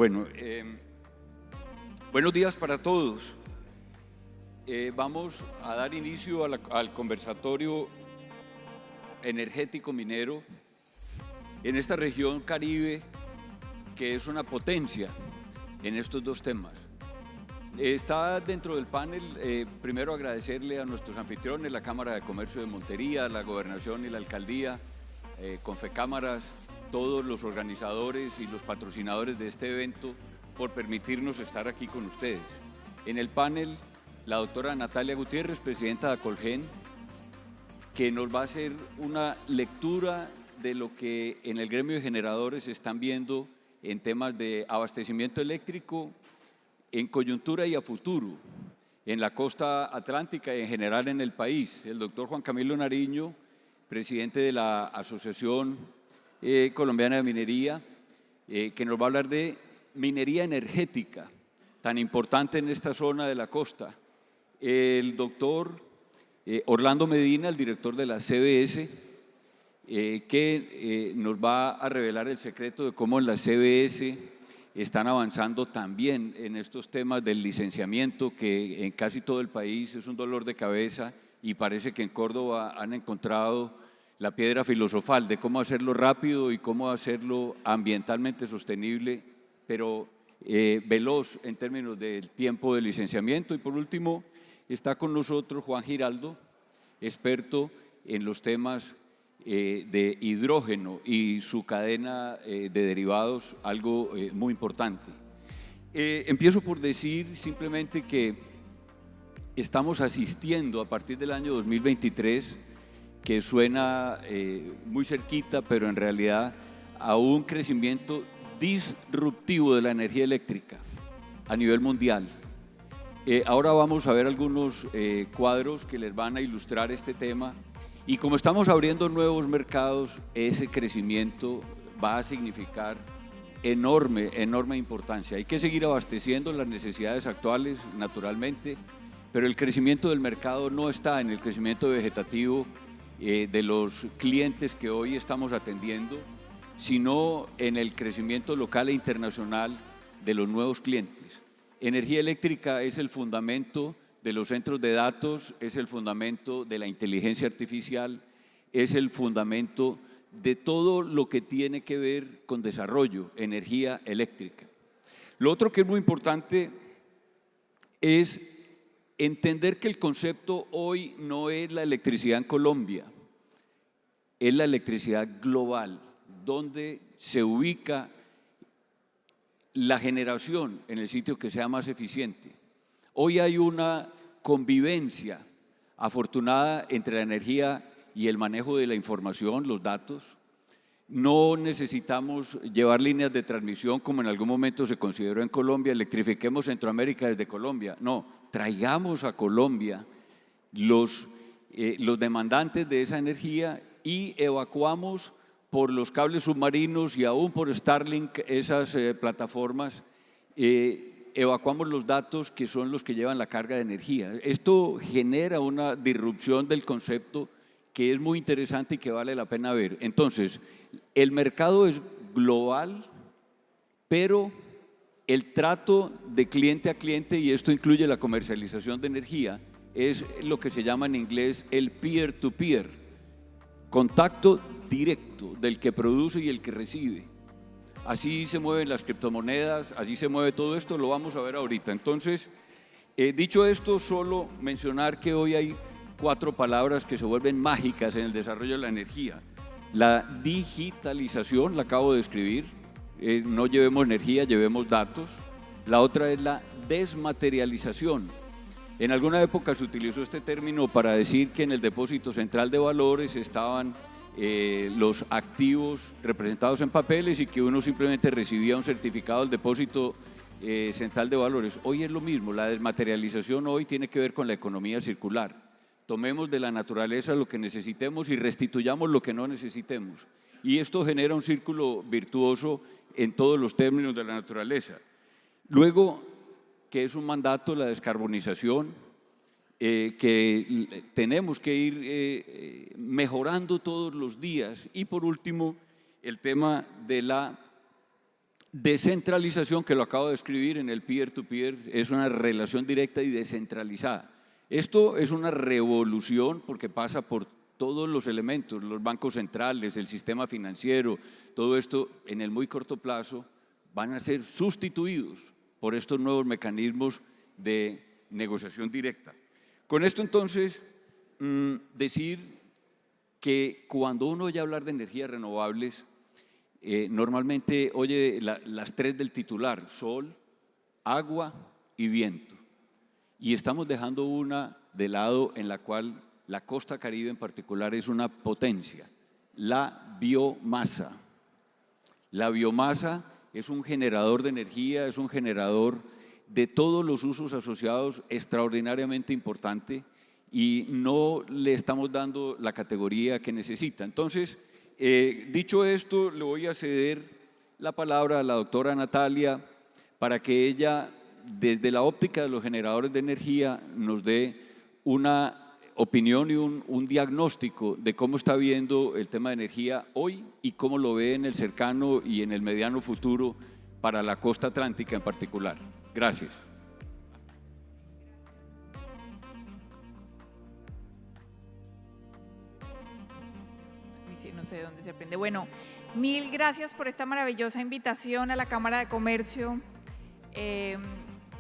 Bueno, buenos días para todos. Vamos a dar inicio al conversatorio energético minero en esta región Caribe, que es una potencia en estos dos temas. Está dentro del panel, primero agradecerle a nuestros anfitriones, la Cámara de Comercio de Montería, la Gobernación y la Alcaldía, Confecámaras, todos los organizadores y los patrocinadores de este evento por permitirnos estar aquí con ustedes. En el panel, la doctora Natalia Gutiérrez, presidenta de Acolgen, que nos va a hacer una lectura de lo que en el gremio de generadores están viendo en temas de abastecimiento eléctrico, en coyuntura y a futuro, en la costa atlántica y en general en el país. El doctor Juan Camilo Nariño, presidente de la Asociación Colombiana de Minería, que nos va a hablar de minería energética, tan importante en esta zona de la costa. El doctor Orlando Medina, el director de la CBS, que nos va a revelar el secreto de cómo en la CBS están avanzando también en estos temas del licenciamiento, que en casi todo el país es un dolor de cabeza, y parece que en Córdoba han encontrado la piedra filosofal de cómo hacerlo rápido y cómo hacerlo ambientalmente sostenible, pero veloz en términos del tiempo de licenciamiento. Y por último, está con nosotros Juan Giraldo, experto en los temas de hidrógeno y su cadena de derivados, algo muy importante. Empiezo por decir simplemente que estamos asistiendo a partir del año 2023, que suena muy cerquita, pero en realidad a un crecimiento disruptivo de la energía eléctrica a nivel mundial. Ahora vamos a ver algunos cuadros que les van a ilustrar este tema, y como estamos abriendo nuevos mercados, ese crecimiento va a significar enorme importancia. Hay que seguir abasteciendo las necesidades actuales, naturalmente, pero el crecimiento del mercado no está en el crecimiento vegetativo de los clientes que hoy estamos atendiendo, sino en el crecimiento local e internacional de los nuevos clientes. Energía eléctrica es el fundamento de los centros de datos, es el fundamento de la inteligencia artificial, es el fundamento de todo lo que tiene que ver con desarrollo, energía eléctrica. Lo otro que es muy importante es entender que el concepto hoy no es la electricidad en Colombia, es la electricidad global, donde se ubica la generación en el sitio que sea más eficiente. Hoy hay una convivencia afortunada entre la energía y el manejo de la información, los datos. No necesitamos llevar líneas de transmisión como en algún momento se consideró en Colombia, electrifiquemos Centroamérica desde Colombia. No, traigamos a Colombia los demandantes de esa energía y evacuamos por los cables submarinos y aún por Starlink, esas plataformas, evacuamos los datos que son los que llevan la carga de energía. Esto genera una disrupción del concepto que es muy interesante y que vale la pena ver. Entonces, el mercado es global, pero el trato de cliente a cliente, y esto incluye la comercialización de energía, es lo que se llama en inglés el peer-to-peer, contacto directo del que produce y el que recibe. Así se mueven las criptomonedas, así se mueve todo esto, lo vamos a ver ahorita. Entonces, dicho esto, solo mencionar que hoy hay 4 palabras que se vuelven mágicas en el desarrollo de la energía. La digitalización, la acabo de escribir, no llevemos energía, llevemos datos. La otra es la desmaterialización. En alguna época se utilizó este término para decir que en el depósito central de valores estaban los activos representados en papeles y que uno simplemente recibía un certificado del depósito central de valores. Hoy es lo mismo, la desmaterialización hoy tiene que ver con la economía circular. Tomemos de la naturaleza lo que necesitemos y restituyamos lo que no necesitemos. Y esto genera un círculo virtuoso en todos los términos de la naturaleza. Luego, que es un mandato, la descarbonización, que tenemos que ir mejorando todos los días. Y por último, el tema de la Descentralización, que lo acabo de escribir en el peer-to-peer, es una relación directa y descentralizada. Esto es una revolución porque pasa por todos los elementos, los bancos centrales, el sistema financiero, todo esto en el muy corto plazo van a ser sustituidos por estos nuevos mecanismos de negociación directa. Con esto entonces, decir que cuando uno oye hablar de energías renovables, normalmente oye las tres del titular: sol, agua y viento. Y estamos dejando una de lado en la cual la costa caribe en particular es una potencia: la biomasa. La biomasa es un generador de energía, es un generador de todos los usos asociados extraordinariamente importante y no le estamos dando la categoría que necesita. Entonces, dicho esto, le voy a ceder la palabra a la doctora Natalia para que ella, desde la óptica de los generadores de energía, nos dé una opinión y un diagnóstico de cómo está viendo el tema de energía hoy y cómo lo ve en el cercano y en el mediano futuro para la costa atlántica en particular. Gracias. No sé dónde se aprende. Bueno, mil gracias por esta maravillosa invitación a la Cámara de Comercio.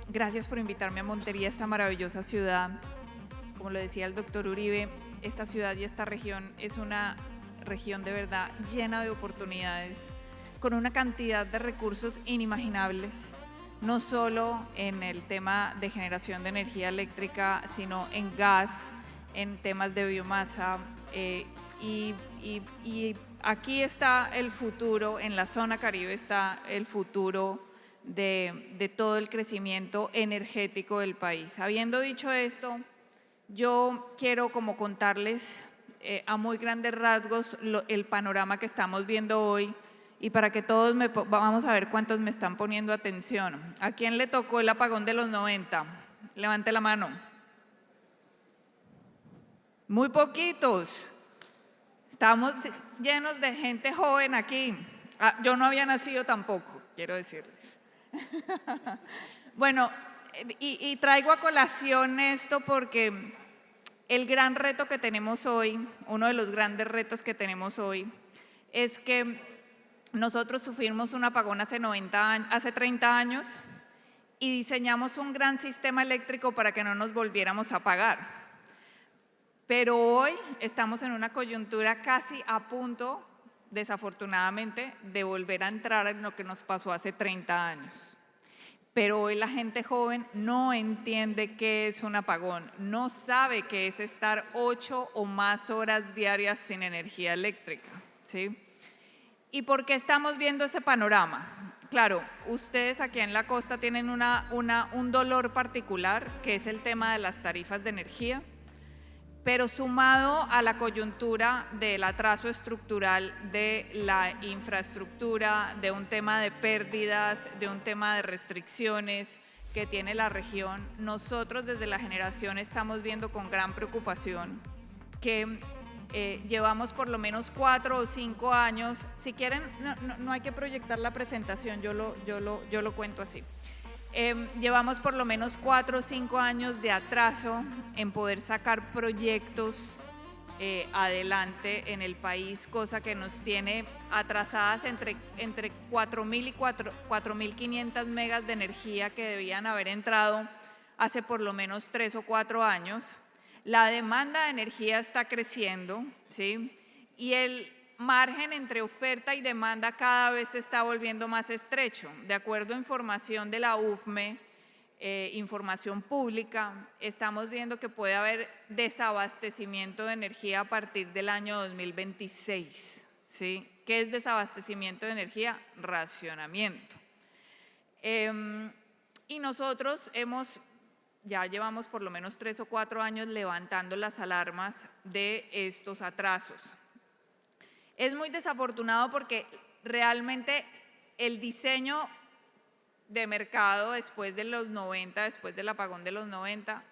Gracias por invitarme a Montería, esta maravillosa ciudad. Como lo decía el doctor Uribe, esta ciudad y esta región es una región de verdad llena de oportunidades, con una cantidad de recursos inimaginables, no solo en el tema de generación de energía eléctrica, sino en gas, en temas de biomasa, y aquí está el futuro, en la zona Caribe está el futuro de todo el crecimiento energético del país. Habiendo dicho esto, yo quiero como contarles a muy grandes rasgos el panorama que estamos viendo hoy, y para que todos vamos a ver cuántos me están poniendo atención. ¿A quién le tocó el apagón de los 90? Levante la mano. Muy poquitos. Estamos llenos de gente joven aquí. Yo no había nacido tampoco, quiero decirles. Bueno, y traigo a colación esto porque el gran reto que tenemos hoy, uno de los grandes retos que tenemos hoy, es que nosotros sufrimos un apagón hace 30 años y diseñamos un gran sistema eléctrico para que no nos volviéramos a apagar. Pero hoy estamos en una coyuntura casi a punto, desafortunadamente, de volver a entrar en lo que nos pasó hace 30 años. Pero hoy la gente joven no entiende qué es un apagón, no sabe qué es estar 8 o más horas diarias sin energía eléctrica, ¿sí? ¿Y por qué estamos viendo ese panorama? Claro, ustedes aquí en la costa tienen un dolor particular, que es el tema de las tarifas de energía, pero sumado a la coyuntura del atraso estructural de la infraestructura, de un tema de pérdidas, de un tema de restricciones que tiene la región, nosotros desde la generación estamos viendo con gran preocupación que llevamos por lo menos 4 o 5 años, si quieren, no hay que proyectar la presentación, yo lo cuento así. Llevamos por lo menos 4 o 5 años de atraso en poder sacar proyectos adelante en el país, cosa que nos tiene atrasadas entre 4.000 y 4.500 megas de energía que debían haber entrado hace por lo menos 3 o 4 años. La demanda de energía está creciendo, ¿sí? Y el margen entre oferta y demanda cada vez se está volviendo más estrecho. De acuerdo a información de la UCME, información pública, estamos viendo que puede haber desabastecimiento de energía a partir del año 2026, ¿sí? ¿Qué es desabastecimiento de energía? Racionamiento. Y nosotros ya llevamos por lo menos 3 o 4 años levantando las alarmas de estos atrasos. Es muy desafortunado porque realmente el diseño de mercado después de los 90, después del apagón de los 90,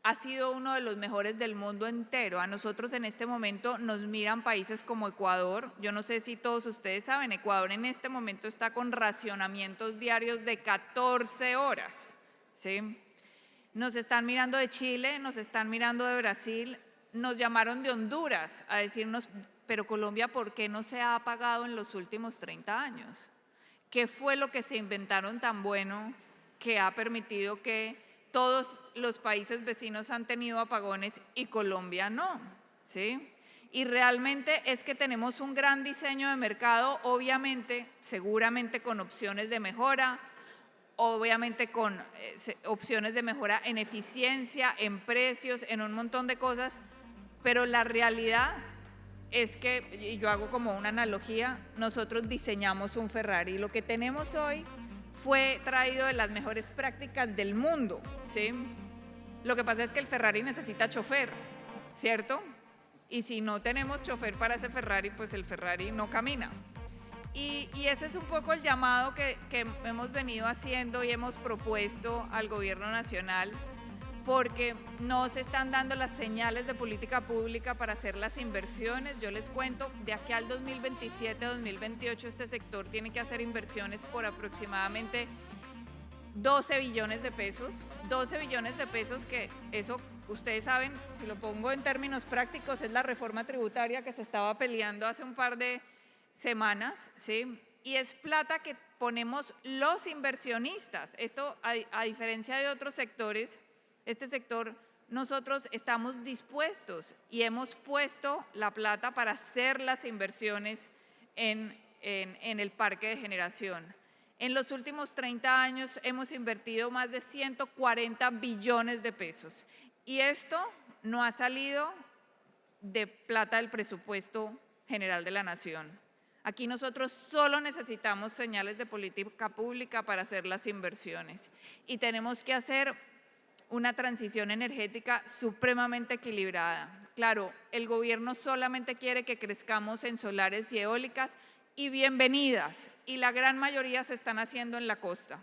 ha sido uno de los mejores del mundo entero. A nosotros en este momento nos miran países como Ecuador. Yo no sé si todos ustedes saben, Ecuador en este momento está con racionamientos diarios de 14 horas, ¿sí? Nos están mirando de Chile, nos están mirando de Brasil, nos llamaron de Honduras a decirnos, pero Colombia, ¿por qué no se ha apagado en los últimos 30 años? ¿Qué fue lo que se inventaron tan bueno que ha permitido que todos los países vecinos han tenido apagones y Colombia no? ¿Sí? Y realmente es que tenemos un gran diseño de mercado, obviamente, seguramente con opciones de mejora, obviamente con opciones de mejora en eficiencia, en precios, en un montón de cosas, pero la realidad es que, y yo hago como una analogía, nosotros diseñamos un Ferrari. Lo que tenemos hoy fue traído de las mejores prácticas del mundo, ¿sí? Lo que pasa es que el Ferrari necesita chofer, ¿cierto? Y si no tenemos chofer para ese Ferrari, pues el Ferrari no camina. Y ese es un poco el llamado que hemos venido haciendo y hemos propuesto al gobierno nacional, porque no se están dando las señales de política pública para hacer las inversiones. Yo les cuento, de aquí al 2027-2028 este sector tiene que hacer inversiones por aproximadamente 12 billones de pesos. 12 billones de pesos, que eso ustedes saben, si lo pongo en términos prácticos, es la reforma tributaria que se estaba peleando hace un par de semanas, ¿sí? Y es plata que ponemos los inversionistas. Esto, a diferencia de otros sectores, este sector, nosotros estamos dispuestos y hemos puesto la plata para hacer las inversiones en el parque de generación. En los últimos 30 años hemos invertido más de 140 billones de pesos y esto no ha salido de plata del presupuesto general de la Nación. Aquí nosotros solo necesitamos señales de política pública para hacer las inversiones y tenemos que hacer una transición energética supremamente equilibrada. Claro, el gobierno solamente quiere que crezcamos en solares y eólicas, y bienvenidas, y la gran mayoría se están haciendo en la costa.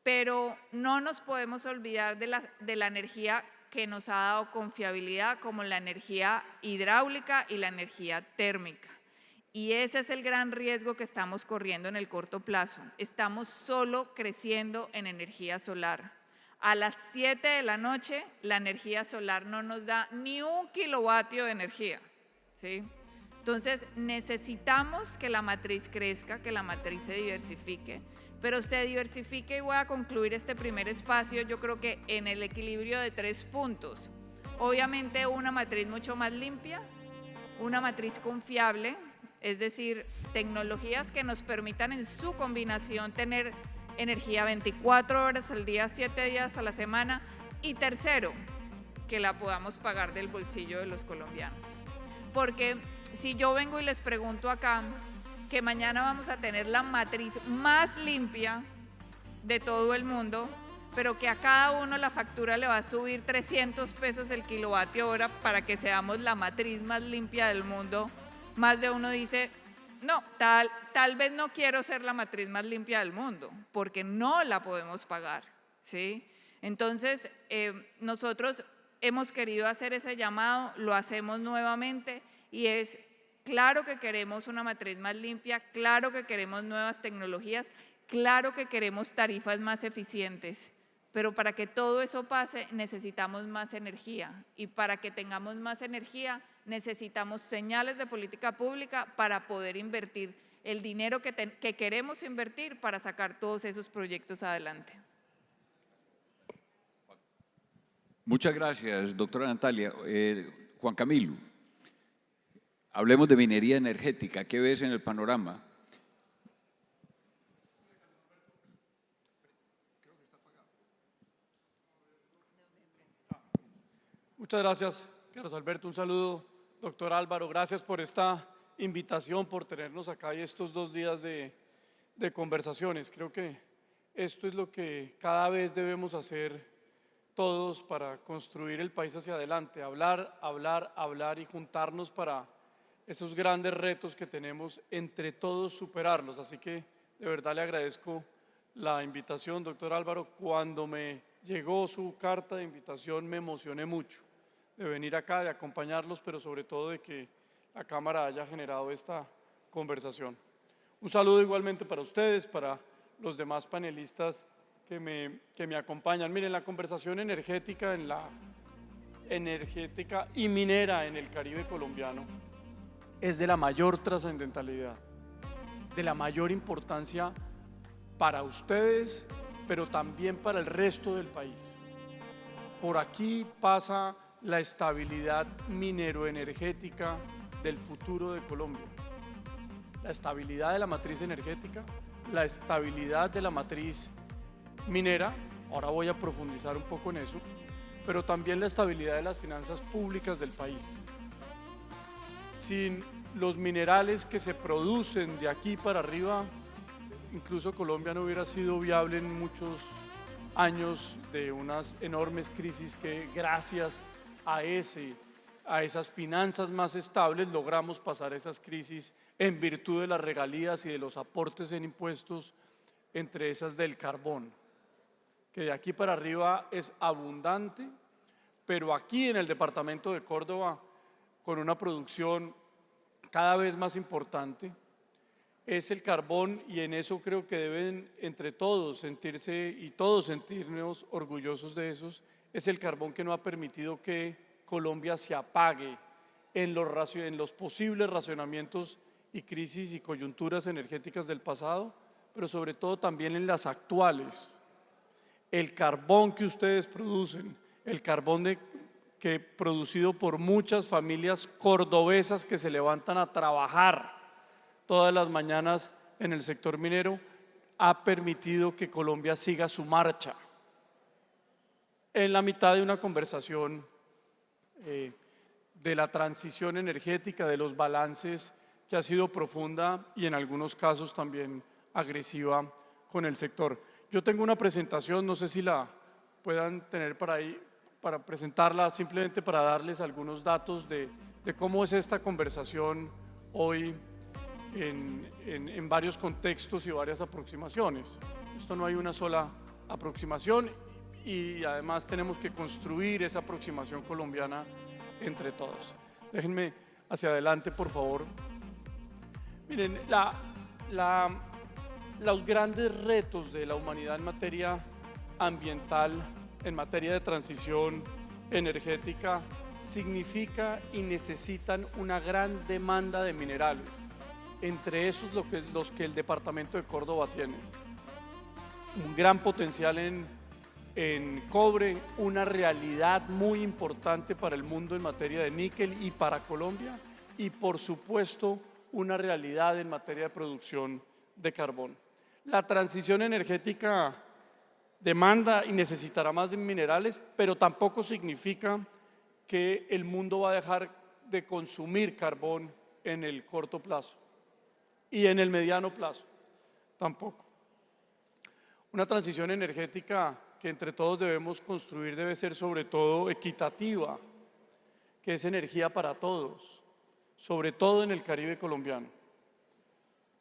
Pero no nos podemos olvidar de la energía que nos ha dado confiabilidad, como la energía hidráulica y la energía térmica. Y ese es el gran riesgo que estamos corriendo en el corto plazo. Estamos solo creciendo en energía solar. A las 7 de la noche, la energía solar no nos da ni 1 kilovatio de energía, ¿sí? Entonces, necesitamos que la matriz crezca, que la matriz se diversifique, pero se diversifique, y voy a concluir este primer espacio, yo creo que en el equilibrio de 3 puntos. Obviamente, una matriz mucho más limpia, una matriz confiable, es decir, tecnologías que nos permitan en su combinación tener energía 24 horas al día, 7 días a la semana. Y tercero, que la podamos pagar del bolsillo de los colombianos. Porque si yo vengo y les pregunto acá que mañana vamos a tener la matriz más limpia de todo el mundo, pero que a cada uno la factura le va a subir 300 pesos el kilovatio hora para que seamos la matriz más limpia del mundo, más de uno dice, no, tal vez no quiero ser la matriz más limpia del mundo, porque no la podemos pagar, ¿sí? Entonces, nosotros hemos querido hacer ese llamado, lo hacemos nuevamente, y es claro que queremos una matriz más limpia, claro que queremos nuevas tecnologías, claro que queremos tarifas más eficientes, pero para que todo eso pase necesitamos más energía, y para que tengamos más energía necesitamos señales de política pública para poder invertir el dinero que queremos invertir para sacar todos esos proyectos adelante. Muchas gracias, doctora Natalia. Juan Camilo, hablemos de minería energética. ¿Qué ves en el panorama? Muchas gracias, Carlos Alberto. Un saludo, doctor Álvaro. Gracias por esta invitación, por tenernos acá y estos 2 días de conversaciones. Creo que esto es lo que cada vez debemos hacer todos para construir el país hacia adelante. Hablar, hablar, hablar y juntarnos para esos grandes retos que tenemos, entre todos superarlos. Así que de verdad le agradezco la invitación, doctor Álvaro. Cuando me llegó su carta de invitación, me emocioné mucho de venir acá, de acompañarlos, pero sobre todo de que la Cámara haya generado esta conversación. Un saludo igualmente para ustedes, para los demás panelistas que me acompañan. Miren, la conversación energética y minera en el Caribe colombiano es de la mayor trascendentalidad, de la mayor importancia para ustedes, pero también para el resto del país. Por aquí pasa la estabilidad minero-energética del futuro de Colombia. La estabilidad de la matriz energética, la estabilidad de la matriz minera, ahora voy a profundizar un poco en eso, pero también la estabilidad de las finanzas públicas del país. Sin los minerales que se producen de aquí para arriba, incluso Colombia no hubiera sido viable en muchos años de unas enormes crisis que gracias a esas finanzas más estables logramos pasar esas crisis en virtud de las regalías y de los aportes en impuestos, entre esas del carbón, que de aquí para arriba es abundante, pero aquí en el departamento de Córdoba, con una producción cada vez más importante, es el carbón, y en eso creo que deben entre todos sentirse y todos sentirnos orgullosos de esos, es el carbón que no ha permitido que Colombia se apague en los posibles racionamientos y crisis y coyunturas energéticas del pasado, pero sobre todo también en las actuales. El carbón que ustedes producen, el carbón que producido por muchas familias cordobesas que se levantan a trabajar todas las mañanas en el sector minero, ha permitido que Colombia siga su marcha. En la mitad de una conversación de la transición energética, de los balances, que ha sido profunda y en algunos casos también agresiva con el sector. Yo tengo una presentación, no sé si la puedan tener para ahí, para presentarla, simplemente para darles algunos datos de cómo es esta conversación hoy en varios contextos y varias aproximaciones. Esto no hay una sola aproximación y además tenemos que construir esa aproximación colombiana entre todos. Déjenme hacia adelante, por favor. Miren, los grandes retos de la humanidad en materia ambiental, en materia de transición energética, significa y necesitan una gran demanda de minerales, entre esos los que el departamento de Córdoba tiene. Un gran potencial en cobre, una realidad muy importante para el mundo en materia de níquel y para Colombia, y por supuesto una realidad en materia de producción de carbón. La transición energética demanda y necesitará más de minerales, pero tampoco significa que el mundo va a dejar de consumir carbón en el corto plazo y en el mediano plazo tampoco. Una transición energética que entre todos debemos construir debe ser sobre todo equitativa, que es energía para todos, sobre todo en el Caribe colombiano,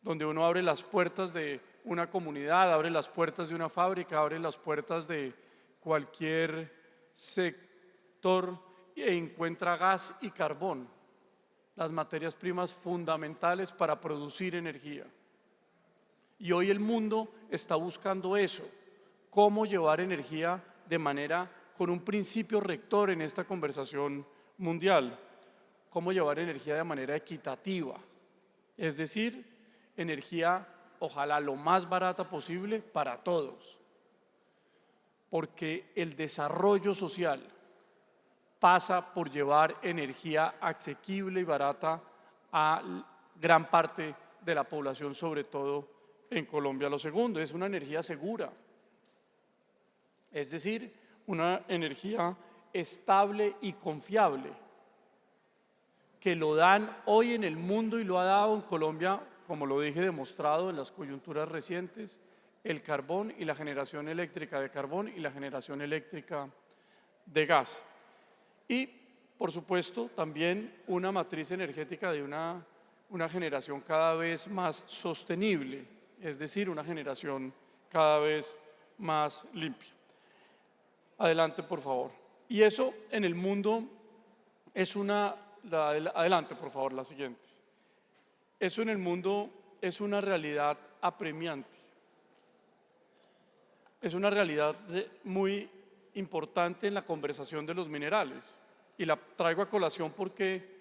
donde uno abre las puertas de una comunidad, abre las puertas de una fábrica, abre las puertas de cualquier sector e encuentra gas y carbón, las materias primas fundamentales para producir energía. Y hoy el mundo está buscando eso, cómo llevar energía de manera, con un principio rector en esta conversación mundial, cómo llevar energía de manera equitativa, es decir, energía ojalá lo más barata posible para todos, porque el desarrollo social pasa por llevar energía asequible y barata a gran parte de la población, sobre todo en Colombia. Lo segundo es una energía segura, es decir, una energía estable y confiable, que lo dan hoy en el mundo y lo ha dado en Colombia, como lo dije, demostrado en las coyunturas recientes, el carbón y la generación eléctrica de carbón y la generación eléctrica de gas. Y, por supuesto, también una matriz energética de una generación cada vez más sostenible, es decir, una generación cada vez más limpia. Adelante, por favor. Y eso en el mundo es adelante, por favor, la siguiente. Eso en el mundo es una realidad apremiante. Es una realidad muy importante en la conversación de los minerales. Y la traigo a colación porque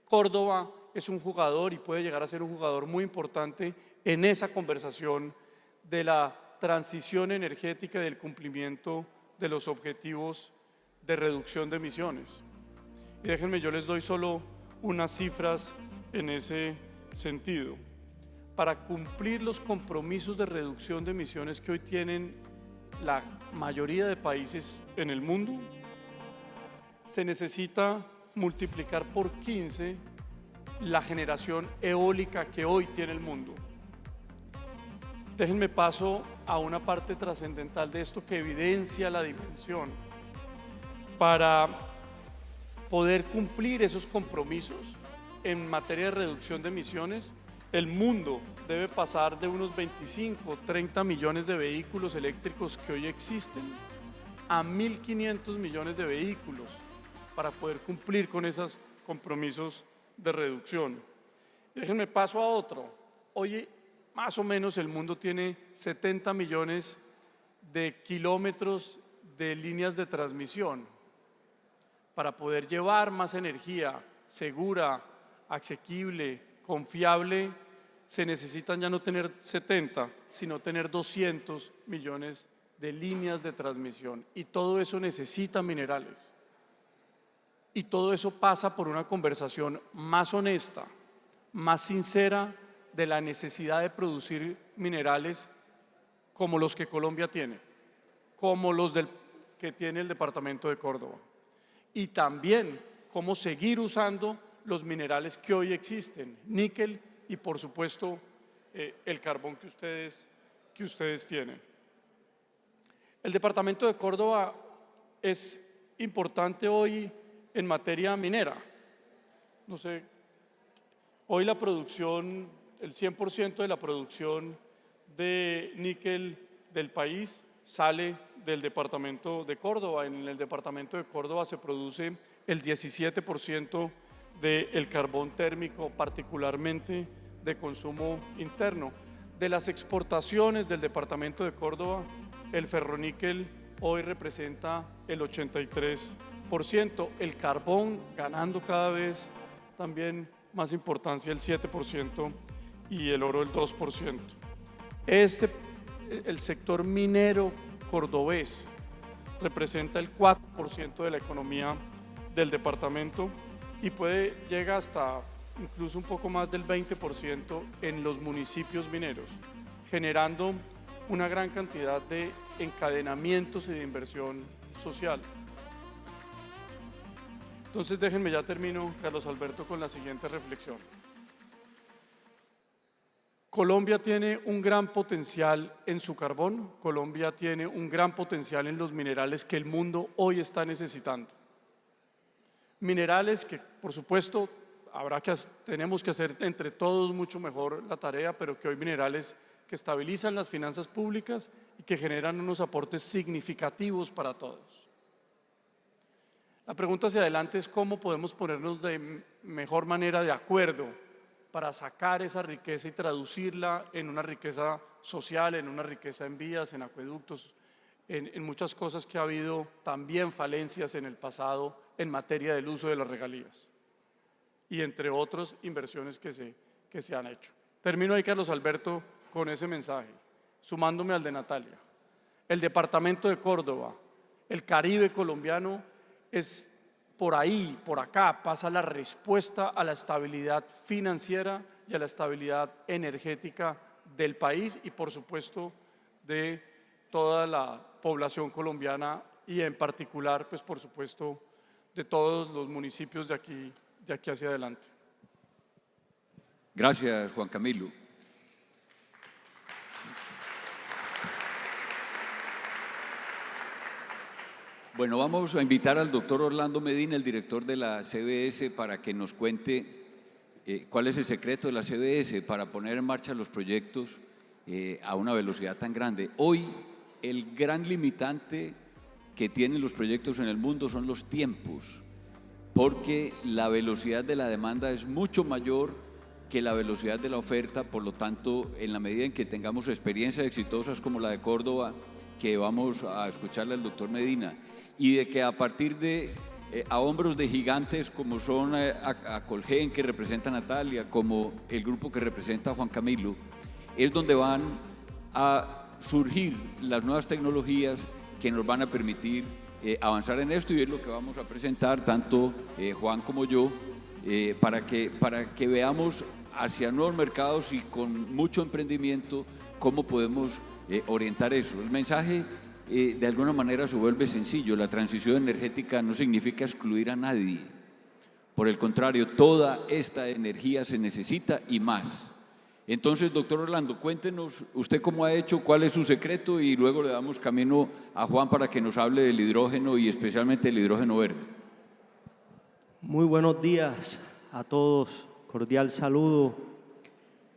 Córdoba es un jugador y puede llegar a ser un jugador muy importante en esa conversación de la transición energética y del cumplimiento de los objetivos de reducción de emisiones. Y déjenme, yo les doy solo unas cifras en ese sentido. Para cumplir los compromisos de reducción de emisiones que hoy tienen la mayoría de países en el mundo, se necesita multiplicar por 15 la generación eólica que hoy tiene el mundo. Déjenme paso a una parte trascendental de esto que evidencia la dimensión. Para poder cumplir esos compromisos en materia de reducción de emisiones, el mundo debe pasar de unos 25, 30 millones de vehículos eléctricos que hoy existen a 1.500 millones de vehículos para poder cumplir con esos compromisos de reducción. Déjenme paso a otro. Hoy más o menos el mundo tiene 70 millones de kilómetros de líneas de transmisión. Para poder llevar más energía segura, asequible, confiable, se necesitan ya no tener 70, sino tener 200 millones de líneas de transmisión. Y todo eso necesita minerales. Y todo eso pasa por una conversación más honesta, más sincera de la necesidad de producir minerales como los que Colombia tiene, como los que tiene el departamento de Córdoba. Y también cómo seguir usando los minerales que hoy existen, níquel y por supuesto el carbón que ustedes tienen. El departamento de Córdoba es importante hoy en materia minera. No sé, hoy la producción, el 100% de la producción de níquel del país sale del departamento de Córdoba. En el departamento de Córdoba se produce el 17% del carbón térmico, particularmente de consumo interno. De las exportaciones del departamento de Córdoba, el ferroníquel hoy representa el 83%, el carbón ganando cada vez también más importancia, el 7%, y el oro el 2%. El sector minero cordobés representa el 4% de la economía del departamento y llega hasta incluso un poco más del 20% en los municipios mineros, generando una gran cantidad de encadenamientos y de inversión social. Entonces déjenme, ya termino, Carlos Alberto, con la siguiente reflexión. Colombia tiene un gran potencial en su carbón, Colombia tiene un gran potencial en los minerales que el mundo hoy está necesitando. Minerales que, por supuesto, tenemos que hacer entre todos mucho mejor la tarea, pero que hoy minerales que estabilizan las finanzas públicas y que generan unos aportes significativos para todos. La pregunta hacia adelante es cómo podemos ponernos de mejor manera de acuerdo para sacar esa riqueza y traducirla en una riqueza social, en una riqueza en vías, en acueductos, en muchas cosas que ha habido también falencias en el pasado en materia del uso de las regalías y entre otras inversiones que se han hecho. Termino ahí, Carlos Alberto, con ese mensaje, sumándome al de Natalia. El departamento de Córdoba, el Caribe colombiano, es por ahí, por acá, pasa la respuesta a la estabilidad financiera y a la estabilidad energética del país y por supuesto de toda la población colombiana y en particular, pues por supuesto, de todos los municipios de aquí hacia adelante. Gracias, Juan Camilo. Bueno, vamos a invitar al doctor Orlando Medina, el director de la CBS, para que nos cuente cuál es el secreto de la CBS para poner en marcha los proyectos a una velocidad tan grande. Hoy, el gran limitante que tienen los proyectos en el mundo son los tiempos, porque la velocidad de la demanda es mucho mayor que la velocidad de la oferta. Por lo tanto, en la medida en que tengamos experiencias exitosas como la de Córdoba, que vamos a escucharle al doctor Medina, y de que a partir de a hombros de gigantes como son a Colgen, que representa a Natalia, como el grupo que representa a Juan Camilo, es donde van a surgir las nuevas tecnologías que nos van a permitir avanzar en esto, y es lo que vamos a presentar tanto Juan como yo, para que veamos hacia nuevos mercados y con mucho emprendimiento cómo podemos orientar eso. El mensaje de alguna manera se vuelve sencillo: la transición energética no significa excluir a nadie, por el contrario, toda esta energía se necesita y más. Entonces, doctor Orlando, cuéntenos usted cómo ha hecho, cuál es su secreto, y luego le damos camino a Juan para que nos hable del hidrógeno y especialmente del hidrógeno verde. Muy buenos días a todos, cordial saludo,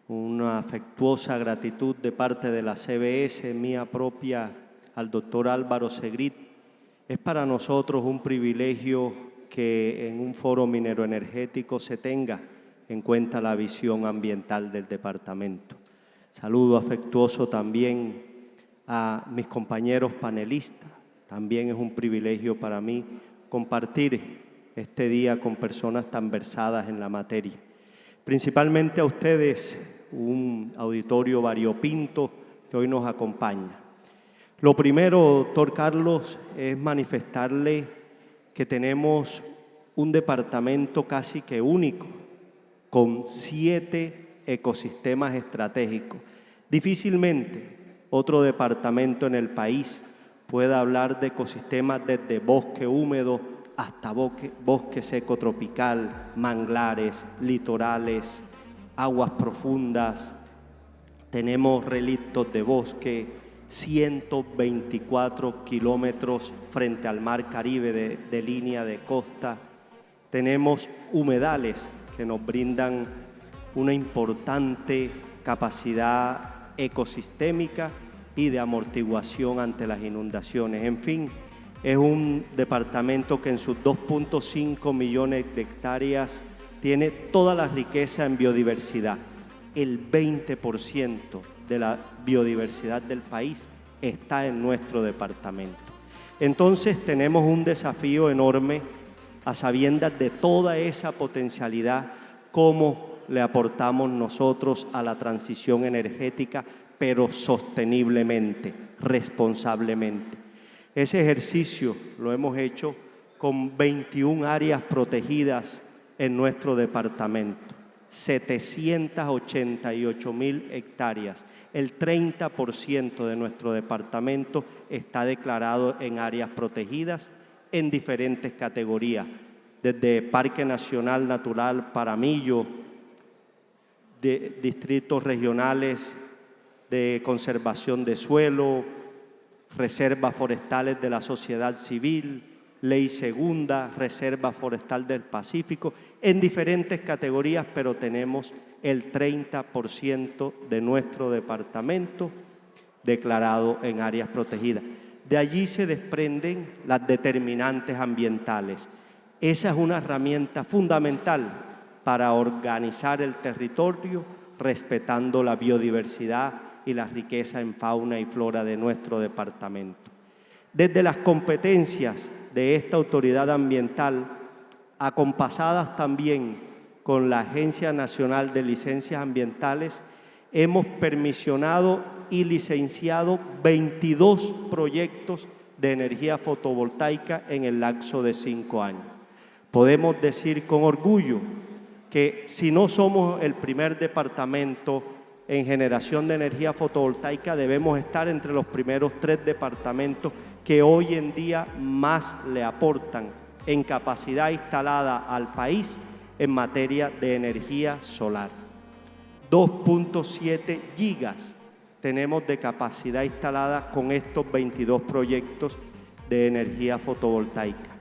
una afectuosa gratitud de parte de la CBS, mía propia, al doctor Álvaro Segrit. Es para nosotros un privilegio que en un foro mineroenergético se tenga en cuenta la visión ambiental del departamento. Saludo afectuoso también a mis compañeros panelistas. También es un privilegio para mí compartir este día con personas tan versadas en la materia. Principalmente a ustedes, un auditorio variopinto que hoy nos acompaña. Lo primero, doctor Carlos, es manifestarle que tenemos un departamento casi que único, con 7 ecosistemas estratégicos. Difícilmente otro departamento en el país pueda hablar de ecosistemas desde bosque húmedo hasta bosque seco tropical, manglares, litorales, aguas profundas. Tenemos relictos de bosque, 124 kilómetros frente al mar Caribe de línea de costa. Tenemos humedales que nos brindan una importante capacidad ecosistémica y de amortiguación ante las inundaciones. En fin, es un departamento que en sus 2.5 millones de hectáreas tiene toda la riqueza en biodiversidad. El 20% de la biodiversidad del país está en nuestro departamento. Entonces tenemos un desafío enorme, a sabiendas de toda esa potencialidad, cómo le aportamos nosotros a la transición energética, pero sosteniblemente, responsablemente. Ese ejercicio lo hemos hecho con 21 áreas protegidas en nuestro departamento, 788.000 hectáreas. El 30% de nuestro departamento está declarado en áreas protegidas en diferentes categorías, desde Parque Nacional Natural Paramillo, de distritos regionales de conservación de suelo, reservas forestales de la sociedad civil, ley segunda, reserva forestal del Pacífico, en diferentes categorías, pero tenemos el 30% de nuestro departamento declarado en áreas protegidas. De allí se desprenden las determinantes ambientales. Esa es una herramienta fundamental para organizar el territorio, respetando la biodiversidad y la riqueza en fauna y flora de nuestro departamento. Desde las competencias de esta autoridad ambiental, acompasadas también con la Agencia Nacional de Licencias Ambientales, hemos permisionado y licenciado 22 proyectos de energía fotovoltaica en el lapso de 5 años. Podemos decir con orgullo que si no somos el primer departamento en generación de energía fotovoltaica, debemos estar entre los primeros 3 departamentos que hoy en día más le aportan en capacidad instalada al país en materia de energía solar. 2.7 gigas tenemos de capacidad instalada con estos 22 proyectos de energía fotovoltaica.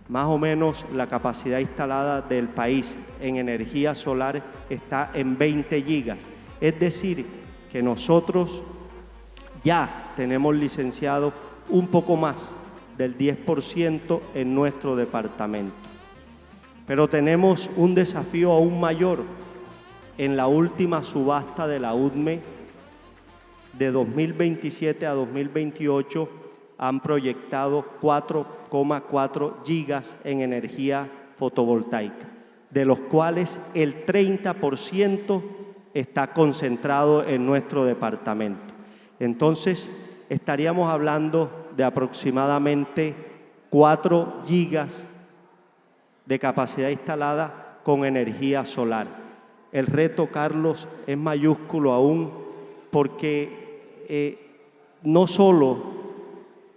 Más o menos la capacidad instalada del país en energía solar está en 20 gigas. Es decir, que nosotros ya tenemos licenciado un poco más del 10% en nuestro departamento. Pero tenemos un desafío aún mayor. En la última subasta de la UDME, de 2027 a 2028, han proyectado 4,4 gigas en energía fotovoltaica, de los cuales el 30% está concentrado en nuestro departamento. Entonces, estaríamos hablando de aproximadamente 4 gigas de capacidad instalada con energía solar. El reto, Carlos, es mayúsculo aún porque no solo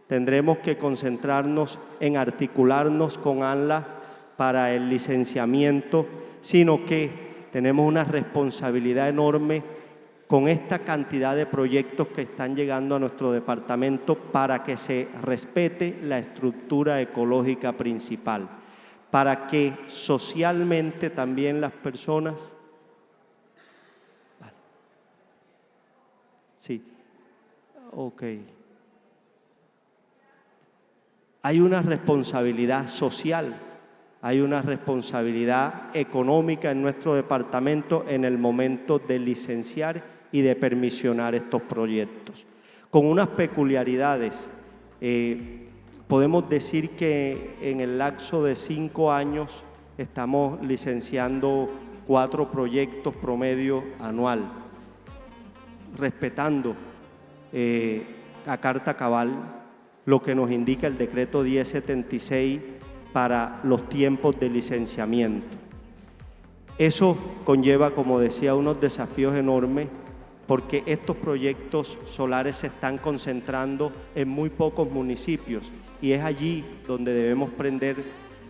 tendremos que concentrarnos en articularnos con ANLA para el licenciamiento, sino que tenemos una responsabilidad enorme con esta cantidad de proyectos que están llegando a nuestro departamento para que se respete la estructura ecológica principal, para que socialmente también las personas... Sí, ok. Hay una responsabilidad social, hay una responsabilidad económica en nuestro departamento en el momento de licenciar y de permisionar estos proyectos. Con unas peculiaridades, podemos decir que en el lapso de 5 años estamos licenciando 4 proyectos promedio anual, respetando a carta cabal lo que nos indica el decreto 1076 para los tiempos de licenciamiento. Eso conlleva, como decía, unos desafíos enormes porque estos proyectos solares se están concentrando en muy pocos municipios y es allí donde debemos prender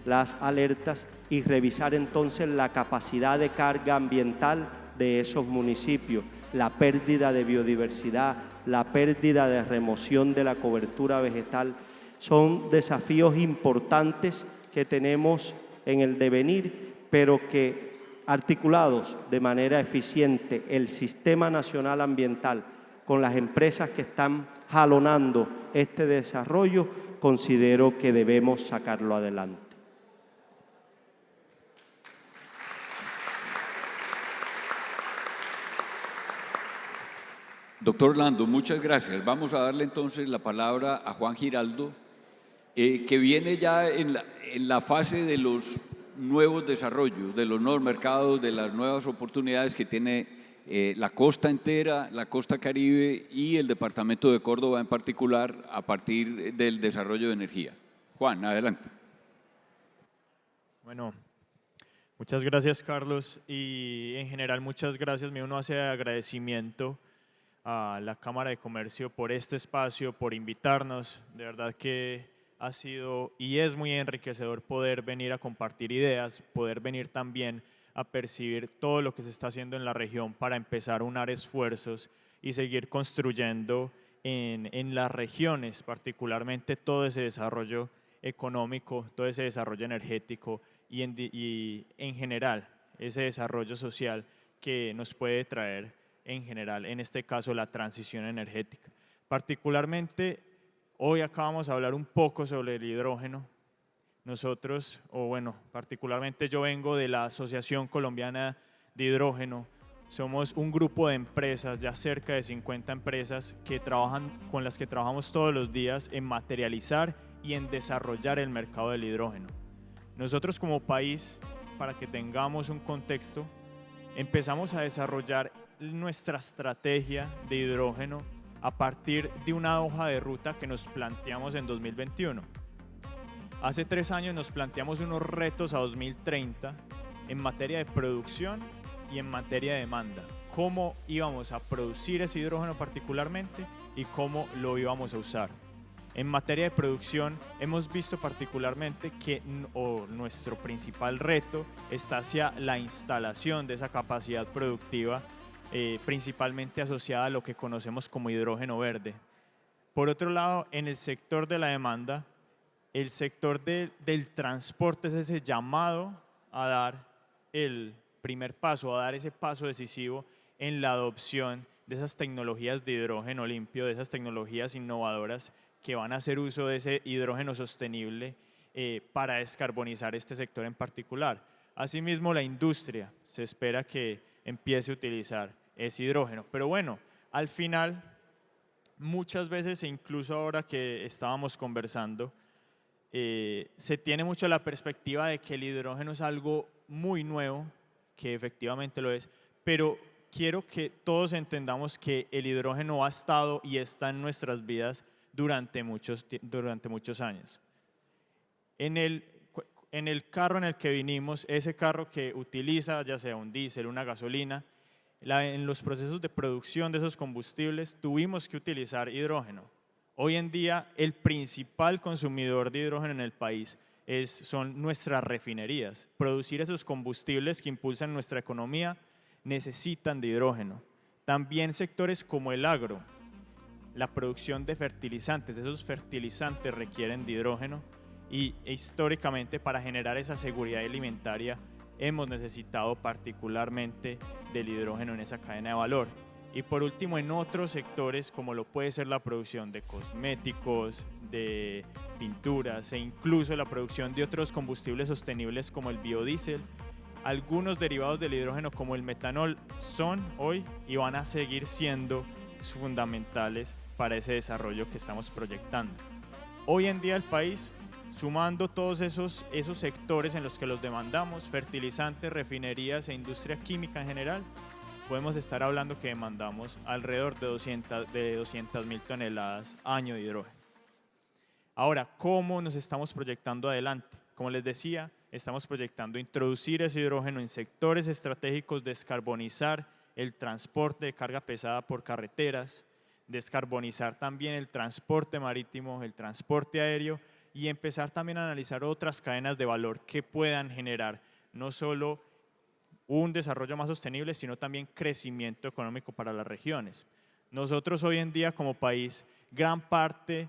las alertas y revisar entonces la capacidad de carga ambiental de esos municipios, la pérdida de biodiversidad, la pérdida de remoción de la cobertura vegetal. Son desafíos importantes que tenemos en el devenir, pero que articulados de manera eficiente el Sistema Nacional Ambiental con las empresas que están jalonando este desarrollo, considero que debemos sacarlo adelante. Doctor Orlando, muchas gracias. Vamos a darle entonces la palabra a Juan Giraldo, que viene ya en la fase de los nuevos desarrollos, de los nuevos mercados, de las nuevas oportunidades que tiene la costa entera, la costa Caribe y el departamento de Córdoba en particular a partir del desarrollo de energía. Juan, adelante. Bueno, muchas gracias, Carlos, y en general muchas gracias. Me uno hace agradecimiento a la Cámara de Comercio por este espacio, por invitarnos. De verdad que ha sido y es muy enriquecedor poder venir a compartir ideas, poder venir también a percibir todo lo que se está haciendo en la región para empezar a unar esfuerzos y seguir construyendo en las regiones, particularmente todo ese desarrollo económico, todo ese desarrollo energético y en general ese desarrollo social que nos puede traer en general, en este caso, la transición energética. Particularmente, hoy acá vamos a hablar un poco sobre el hidrógeno. Nosotros, particularmente yo vengo de la Asociación Colombiana de Hidrógeno. Somos un grupo de empresas, ya cerca de 50 empresas, con las que trabajamos todos los días en materializar y en desarrollar el mercado del hidrógeno. Nosotros como país, para que tengamos un contexto, empezamos a desarrollar nuestra estrategia de hidrógeno a partir de una hoja de ruta que nos planteamos en 2021. Hace 3 años nos planteamos unos retos a 2030 en materia de producción y en materia de demanda. Cómo íbamos a producir ese hidrógeno particularmente y cómo lo íbamos a usar. En materia de producción hemos visto particularmente que nuestro principal reto está hacia la instalación de esa capacidad productiva, principalmente asociada a lo que conocemos como hidrógeno verde. Por otro lado, en el sector de la demanda, el sector del transporte es ese llamado a dar el primer paso, a dar ese paso decisivo en la adopción de esas tecnologías de hidrógeno limpio, de esas tecnologías innovadoras que van a hacer uso de ese hidrógeno sostenible para descarbonizar este sector en particular. Asimismo, la industria se espera que empiece a utilizar ese hidrógeno. Pero bueno, al final, muchas veces, e incluso ahora que estábamos conversando, se tiene mucho la perspectiva de que el hidrógeno es algo muy nuevo, que efectivamente lo es, pero quiero que todos entendamos que el hidrógeno ha estado y está en nuestras vidas durante muchos años. En el carro en el que vinimos, ese carro que utiliza ya sea un diésel, una gasolina, en los procesos de producción de esos combustibles tuvimos que utilizar hidrógeno. Hoy en día el principal consumidor de hidrógeno en el país son nuestras refinerías. Producir esos combustibles que impulsan nuestra economía necesitan de hidrógeno. También sectores como el agro, la producción de fertilizantes, esos fertilizantes requieren de hidrógeno y históricamente para generar esa seguridad alimentaria hemos necesitado particularmente del hidrógeno en esa cadena de valor. Y por último, en otros sectores como lo puede ser la producción de cosméticos, de pinturas e incluso la producción de otros combustibles sostenibles como el biodiesel, algunos derivados del hidrógeno como el metanol son hoy y van a seguir siendo fundamentales para ese desarrollo que estamos proyectando. Hoy en día el país, sumando todos esos sectores en los que los demandamos, fertilizantes, refinerías e industria química en general, podemos estar hablando que demandamos alrededor de 200.000 toneladas año de hidrógeno. Ahora, ¿cómo nos estamos proyectando adelante? Como les decía, estamos proyectando introducir ese hidrógeno en sectores estratégicos, descarbonizar el transporte de carga pesada por carreteras, descarbonizar también el transporte marítimo, el transporte aéreo y empezar también a analizar otras cadenas de valor que puedan generar no solo un desarrollo más sostenible, sino también crecimiento económico para las regiones. Nosotros hoy en día como país, gran parte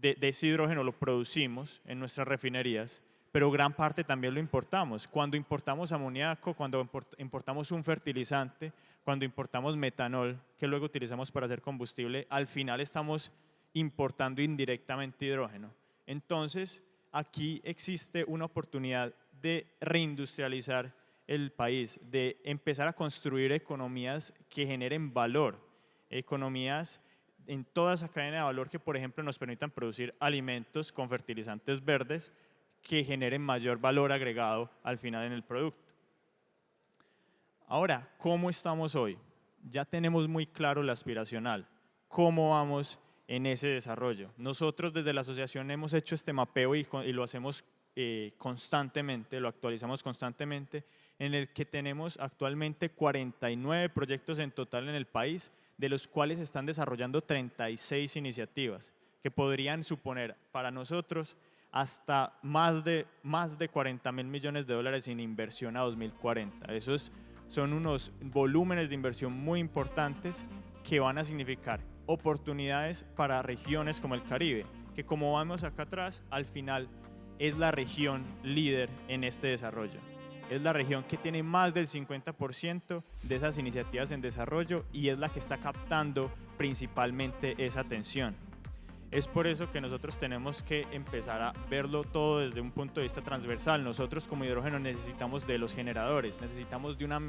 de ese hidrógeno lo producimos en nuestras refinerías, pero gran parte también lo importamos. Cuando importamos amoníaco, cuando importamos un fertilizante, cuando importamos metanol, que luego utilizamos para hacer combustible, al final estamos importando indirectamente hidrógeno. Entonces, aquí existe una oportunidad de reindustrializar el país, de empezar a construir economías que generen valor, economías en toda esa cadena de valor que, por ejemplo, nos permitan producir alimentos con fertilizantes verdes que generen mayor valor agregado al final en el producto. Ahora, ¿cómo estamos hoy? Ya tenemos muy claro la aspiracional. ¿Cómo vamos en ese desarrollo? Nosotros desde la asociación hemos hecho este mapeo y lo hacemos constantemente, lo actualizamos constantemente, en el que tenemos actualmente 49 proyectos en total en el país, de los cuales están desarrollando 36 iniciativas, que podrían suponer para nosotros hasta más de 40.000 millones de dólares en inversión a 2040. Esos son unos volúmenes de inversión muy importantes que van a significar oportunidades para regiones como el Caribe, que como vamos acá atrás, al final es la región líder en este desarrollo. Es la región que tiene más del 50% de esas iniciativas en desarrollo y es la que está captando principalmente esa atención. Es por eso que nosotros tenemos que empezar a verlo todo desde un punto de vista transversal. Nosotros como hidrógeno necesitamos de los generadores, necesitamos de una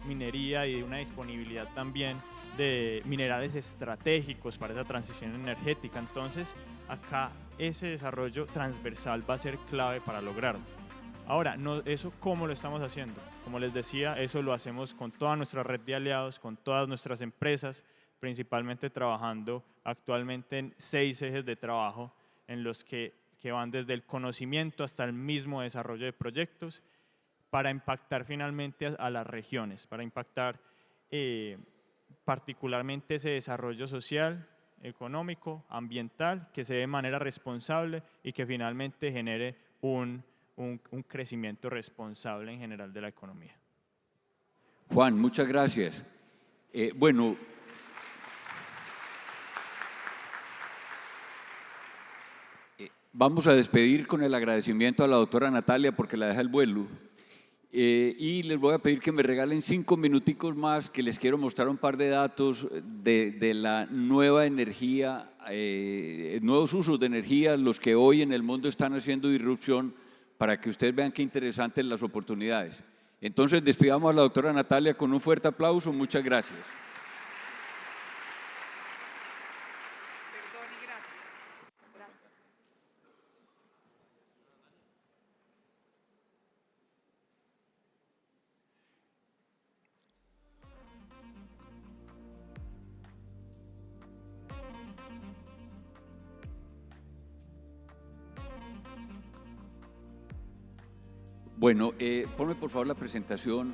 minería y de una disponibilidad también de minerales estratégicos para esa transición energética. Entonces, acá ese desarrollo transversal va a ser clave para lograrlo. Ahora, ¿eso cómo lo estamos haciendo? Como les decía, eso lo hacemos con toda nuestra red de aliados, con todas nuestras empresas, principalmente trabajando actualmente en 6 ejes de trabajo en los que van desde el conocimiento hasta el mismo desarrollo de proyectos para impactar finalmente a las regiones, para impactar particularmente ese desarrollo social, económico, ambiental, que se dé de manera responsable y que finalmente genere un crecimiento responsable en general de la economía. Juan, muchas gracias. Bueno, vamos a despedir con el agradecimiento a la doctora Natalia porque la deja el vuelo Y les voy a pedir que me regalen 5 minuticos más, que les quiero mostrar un par de datos de la nueva energía, nuevos usos de energía, los que hoy en el mundo están haciendo disrupción, para que ustedes vean qué interesantes las oportunidades. Entonces, despidamos a la doctora Natalia con un fuerte aplauso. Muchas gracias. Bueno, ponme por favor la presentación.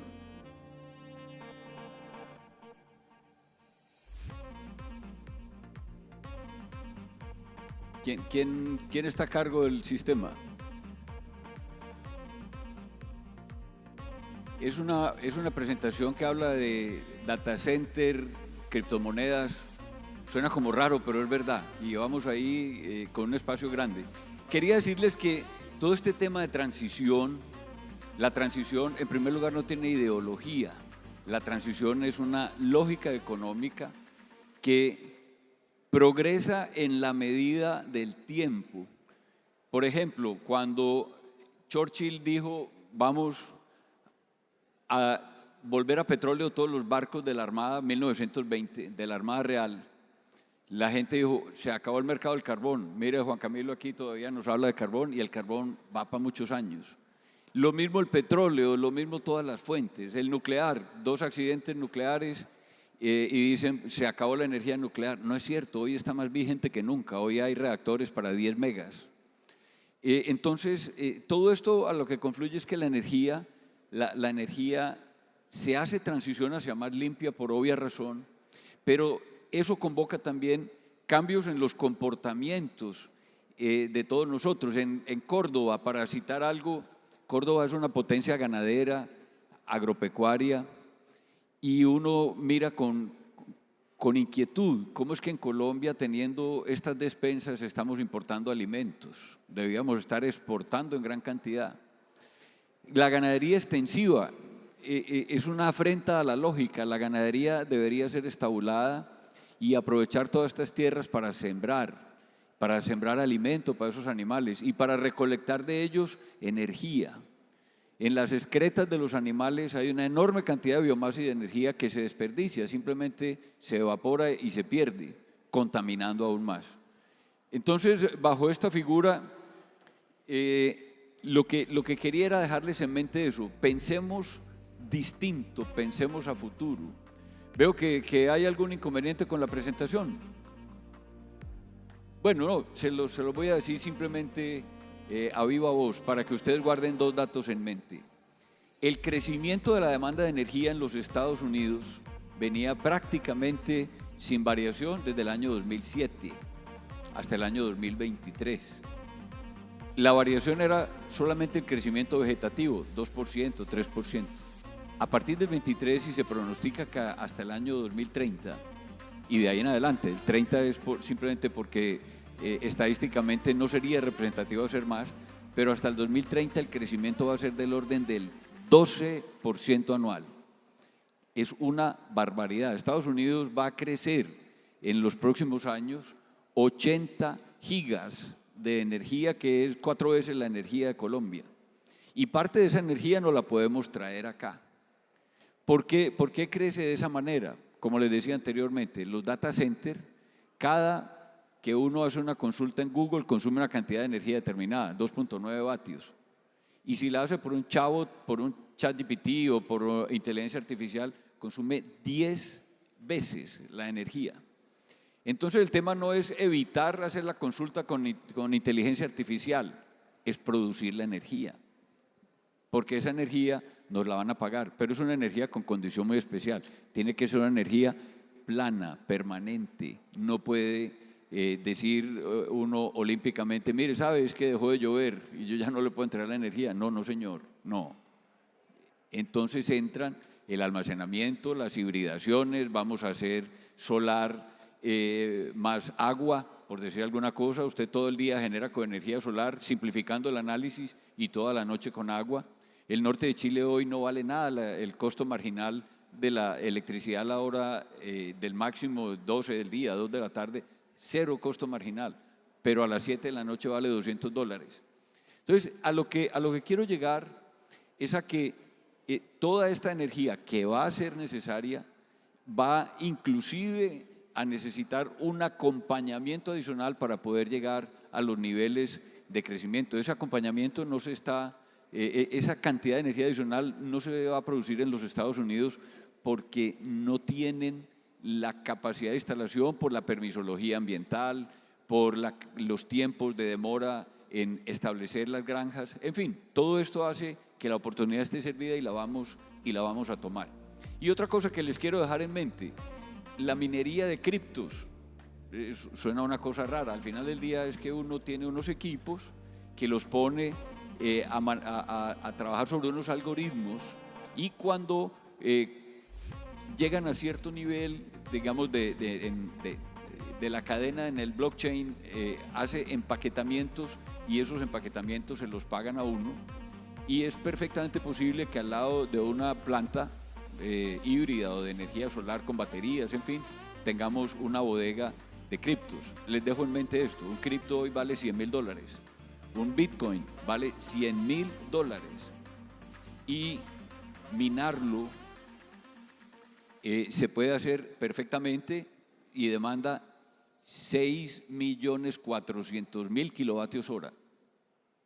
¿Quién está a cargo del sistema? Es una presentación que habla de data center, criptomonedas. Suena como raro, pero es verdad. Y vamos ahí con un espacio grande. Quería decirles que todo este tema de transición, la transición en primer lugar no tiene ideología. La transición es una lógica económica que progresa en la medida del tiempo. Por ejemplo, cuando Churchill dijo vamos a volver a petróleo todos los barcos de la Armada 1920, de la Armada Real, la gente dijo, se acabó el mercado del carbón. Mire, Juan Camilo aquí todavía nos habla de carbón y el carbón va para muchos años. Lo mismo el petróleo, lo mismo todas las fuentes. El nuclear, 2 accidentes nucleares y dicen, se acabó la energía nuclear. No es cierto, hoy está más vigente que nunca. Hoy hay reactores para 10 megas. Entonces, todo esto a lo que confluye es que la energía se hace transición hacia más limpia por obvia razón, pero eso convoca también cambios en los comportamientos de todos nosotros. En Córdoba, para citar algo, Córdoba es una potencia ganadera, agropecuaria, y uno mira con inquietud cómo es que en Colombia, teniendo estas despensas, estamos importando alimentos. Debíamos estar exportando en gran cantidad. La ganadería extensiva es una afrenta a la lógica. La ganadería debería ser estabulada y aprovechar todas estas tierras para sembrar alimento para esos animales y para recolectar de ellos energía. En las excretas de los animales hay una enorme cantidad de biomasa y de energía que se desperdicia, simplemente se evapora y se pierde, contaminando aún más. Entonces, bajo esta figura, lo que quería era dejarles en mente eso: pensemos distinto, pensemos a futuro. Veo que hay algún inconveniente con la presentación. Bueno, no, se lo voy a decir simplemente a viva voz para que ustedes guarden 2 datos en mente. El crecimiento de la demanda de energía en los Estados Unidos venía prácticamente sin variación desde el año 2007 hasta el año 2023. La variación era solamente el crecimiento vegetativo, 2%, 3%. A partir del 23, y se pronostica que hasta el año 2030, y de ahí en adelante, el 30 es simplemente porque estadísticamente no sería representativo de ser más, pero hasta el 2030 el crecimiento va a ser del orden del 12% anual. Es una barbaridad. Estados Unidos va a crecer en los próximos años 80 gigas de energía, que es 4 veces la energía de Colombia. Y parte de esa energía no la podemos traer acá. ¿Por qué crece de esa manera? Como les decía anteriormente, los data centers, cada que uno hace una consulta en Google, consume una cantidad de energía determinada, 2.9 vatios. Y si la hace por un chatbot, por un ChatGPT o por inteligencia artificial, consume 10 veces la energía. Entonces el tema no es evitar hacer la consulta con inteligencia artificial, es producir la energía. Porque esa energía nos la van a pagar, pero es una energía con condición muy especial. Tiene que ser una energía plana, permanente. No puede decir uno olímpicamente, mire, ¿sabe? Es que dejó de llover y yo ya no le puedo entregar la energía. No, no señor, no. Entonces entran el almacenamiento, las hibridaciones, vamos a hacer solar más agua, por decir alguna cosa. Usted todo el día genera con energía solar, simplificando el análisis, y toda la noche con agua. El norte de Chile hoy no vale nada, el costo marginal de la electricidad a la hora del máximo 12 del día, 2 de la tarde, cero costo marginal, pero a las 7 de la noche vale $200. Entonces, a lo que quiero llegar es a que toda esta energía que va a ser necesaria va inclusive a necesitar un acompañamiento adicional para poder llegar a los niveles de crecimiento. Ese acompañamiento no se está, esa cantidad de energía adicional no se va a producir en los Estados Unidos porque no tienen la capacidad de instalación por la permisología ambiental, por los tiempos de demora en establecer las granjas. En fin, todo esto hace que la oportunidad esté servida y la vamos a tomar. Y otra cosa que les quiero dejar en mente, la minería de criptos. Suena una cosa rara, al final del día es que uno tiene unos equipos que los pone a trabajar sobre unos algoritmos y cuando llegan a cierto nivel, digamos, de la cadena en el blockchain, hace empaquetamientos y esos empaquetamientos se los pagan a uno y es perfectamente posible que al lado de una planta híbrida o de energía solar con baterías, en fin, tengamos una bodega de criptos. Les dejo en mente esto, un cripto hoy vale $100.000, un Bitcoin vale $100.000 y minarlo se puede hacer perfectamente y demanda 6.400.000 kilovatios hora.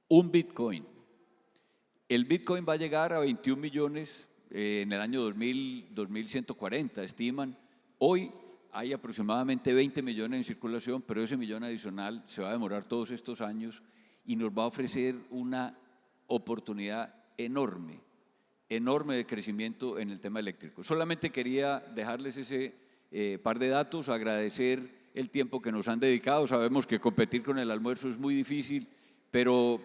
Un Bitcoin. El Bitcoin va a llegar a 21 millones en el año 2140, estiman. Hoy hay aproximadamente 20 millones en circulación, pero ese millón adicional se va a demorar todos estos años y nos va a ofrecer una oportunidad enorme de crecimiento en el tema eléctrico. Solamente quería dejarles ese par de datos, agradecer el tiempo que nos han dedicado. Sabemos que competir con el almuerzo es muy difícil, pero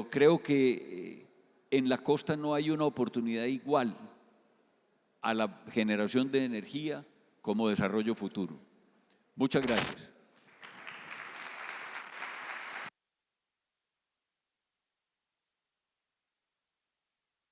creo que en la costa no hay una oportunidad igual a la generación de energía como desarrollo futuro. Muchas gracias.